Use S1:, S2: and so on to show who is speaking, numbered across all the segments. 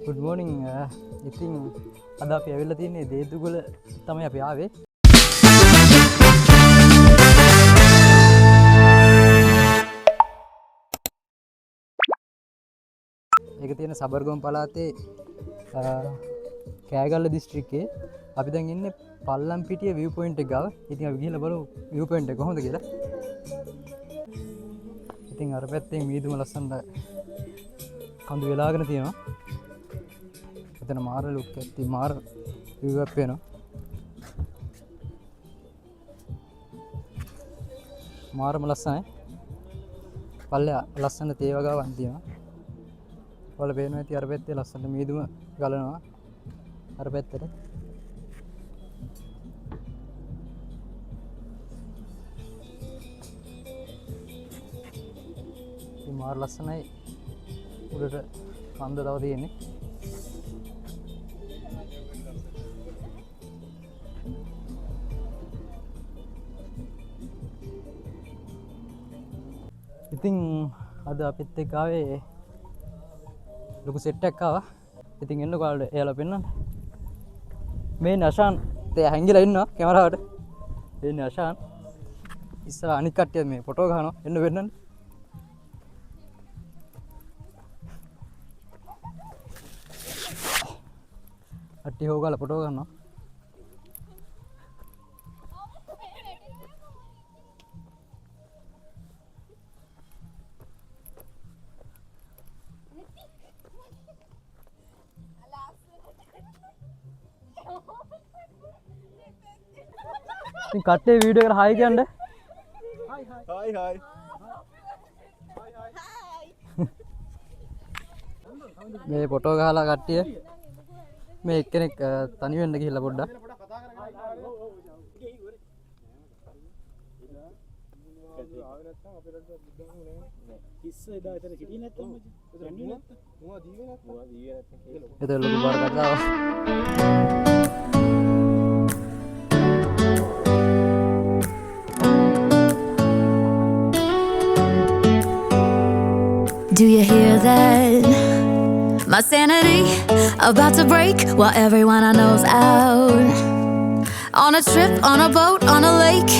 S1: Good මෝනිින්. ඉතින් අද අපි ඇවිල්ලා තියන්නේ දේදුගල තමයි අපි ආවේ. ඒක තියෙන සබර්ගොම් පළාතේ කෑගල්ල දිස්ත්‍රික්කේ. අපි දැන් ඉන්නේ පල්ලම්පිටිය view point එක ගාව. ඉතින් අපි ගිහලා බලමු view point එක කොහොමද කියලා. ඉතින් අර පැත්තෙන් මීදුම ලස්සනට කඳු වෙලාගෙන තියෙනවා. එතන මාර ලුක් එකක් තියෙන මාර view එකක් වෙනවා. මාරම ලස්සනයි. පල්ලෙහා ලස්සන තේ වගාවක් තියෙනවා. වල පේනවා ඇති අර පැත්තේ ලස්සනට මීදුම ගලනවා අර පැත්තට. ඉතින් මාර ලස්සනයි. උඩට කන්ද තව තියෙන්නේ. ඉතින් අද අපිත් එක්ක ආවේ ලොකු සෙට් එකක් ආවා. ඉතින් එන්න ඔයාලට එයාලා පෙන්නන්න. මේ අෂාන් තේ හැංගිලා ඉන්නවා කැමරාවට. එන්නේ අෂාන්. ඉස්සර අනිත් කට්ටිය මේ ෆොටෝ ගහනවා. එන්න පෙන්නන්න. කට්ටිය හොගාලා ෆොටෝ ගන්නවා. ඉතින් කට්ටිය වීඩියෝ එකට හායි කියන්න.
S2: Hi hi.
S1: මේ ෆොටෝ ගහලා කට්ටිය මේ එක්කෙනෙක් තනි වෙන්න ගිහිල්ලා පොඩ්ඩක්. එතන ලොකු බාර කතාවක්.
S3: Do you hear that? My sanity about to break while everyone I know's out. On a trip, on a boat, on a lake.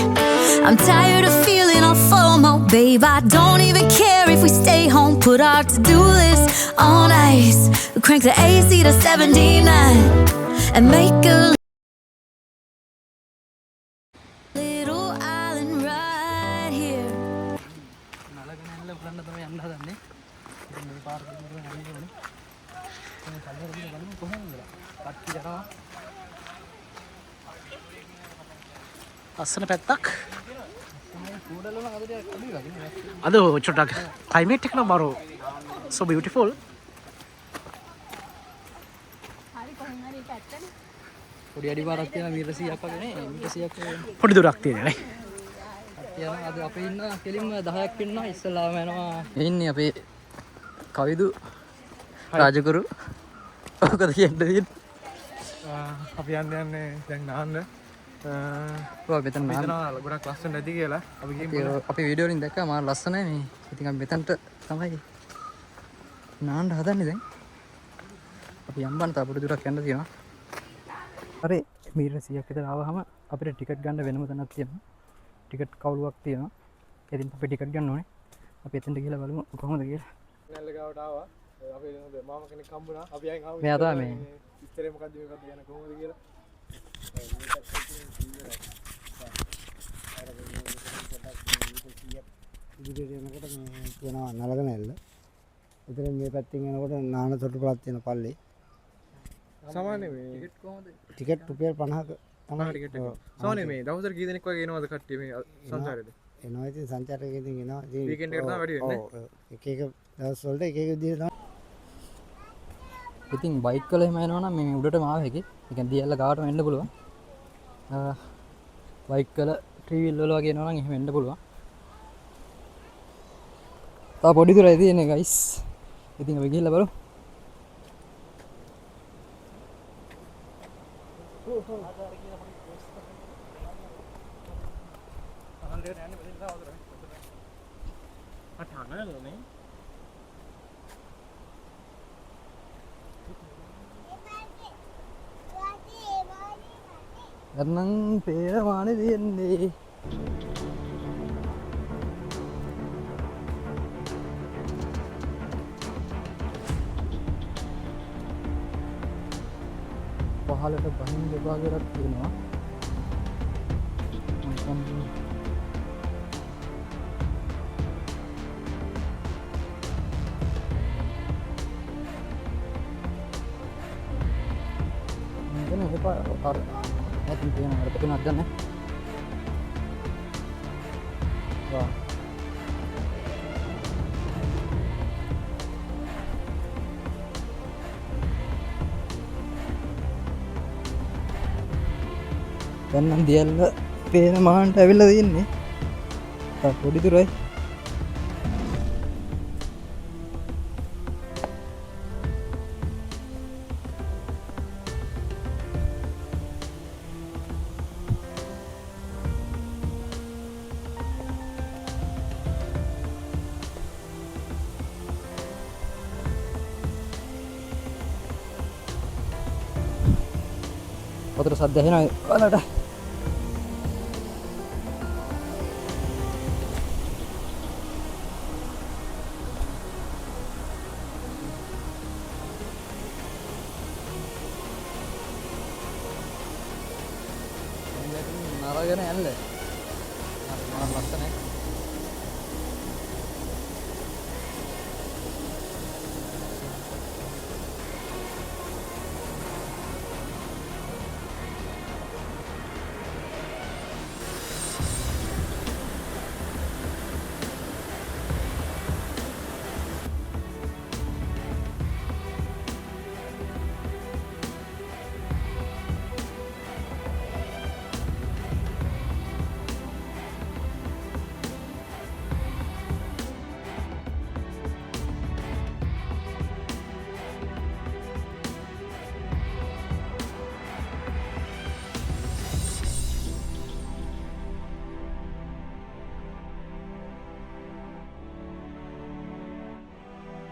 S3: I'm tired of feeling all FOMO, babe. I don't even care if we stay home. Put our to-do list on ice. Crank the AC to 79 and make a little island right here.
S1: නලගනල්ල බලන්න තමයි යන්න හදන්නේ. ඉතින් මේ පාර දෙන්න යන්න ඕනේ. මේ කල්ලර දින බලමු කොහොමද කියලා. කට්ටි යනවා.
S2: අස්සන පැත්තක්.
S1: කූඩලම අද ටිකක් අඩුයි වගේ නේ.
S2: අද චොට්ටක් ක්ලයිමේට් එක නම් බරෝ so beautiful.
S1: පොඩි අඩි පාරක් තියෙනවා මීටර 100ක් වගේ නේ. මීටර 100ක්
S2: පොඩි දුරක් තියෙනවා නේ.
S1: යනවා. අද අපි ඉන්න කෙලින්ම 10ක් ඉන්නවා. ඉස්සලාම යනවා. ඉන්නේ අපේ කවිදු රාජගුරු. ඔකද කියන්නේ?
S4: අපි යන්නේ දැන් නාන්න.
S1: ඔව් මෙතන
S4: මෙතන ගොඩක් ලස්සන නැති කියලා අපි ගිහින්
S1: අපි වීඩියෝ වලින් දැක්කා මාර ලස්සනයි මේ. ඉතින් අපි මෙතනට තමයි නාන්න හදන්නේ දැන්. අපි යම්බන් තා පොඩි දුරක් යන්න තියෙනවා. හරි මීටර 100ක් විතර ආවහම අපිට ටිකට් ගන්න වෙනම තැනක් තියෙනවා. ටිකට් කවුලුවක් තියෙනවා. ඉතින් අපි ටිකට් ගන්න ඕනේ. අපි එතනට ගිහලා බලමු කොහොමද කියලා.
S4: නැල්ල ගාවට ආවා. අපි මාම කෙනෙක් හම්බුණා. අපි අයින් ආවේ.
S1: මෙයා තමයි මේ.
S4: ඉස්තරේ මොකද්ද මේකද කියන කොහොමද කියලා.
S5: ඉදිරියට යනකොට මේ තියෙනවා නලගනැල්ල. ඉතින් මේ පැත්තෙන් යනකොට නාන තොටුපළක් තියෙන පල්ලේ.
S4: සාමාන්‍ය මේ
S1: ටිකට් කොහොමද?
S5: ටිකට් රුපියල් 50ක
S4: තමයි ටිකට් එක. සාමාන්‍ය මේ දවසට කී දෙනෙක් වගේ එනවද කට්ටිය මේ සංසාරෙද?
S5: එනවා. ඉතින් සංචාරකයෙක් ඉතින් එනවා. ඉතින්
S4: වීකෙන්ඩ් එකට තමයි වැඩි වෙන්නේ.
S5: ඔව්. එක එක දවස් වලට එක එක විදිහට තමයි.
S1: ඉතින් බයික් වල එහෙම යනවනම් මේ උඩටම ආව හැකි. ඒ කියන්නේ දියල්ල ගාවටම එන්න පුළුවන්. බයික් වල ට්‍රීවිල් වල වගේ යනවනම් එහෙම එන්න පුළුවන්. තා පොඩි දුරයි තියෙන්නේ ගයිස්. ඉතින් අපි ගිහිල්ලා බලමු. එන්නම් පේනමානෙ තියෙන්නේ පහලට බහින් දෙපාරක් තියෙනවා මෙතන එපා අර නැතිව තියෙන අර පේනවද දන්නේ වා දැන් නම් දියල්ල පේන මාන්ට ඇවිල්ලා තින්නේ පොඩි දුරයි වතුර සද්ද ඇහෙනවා ඔයාලට නරගෙන යන්න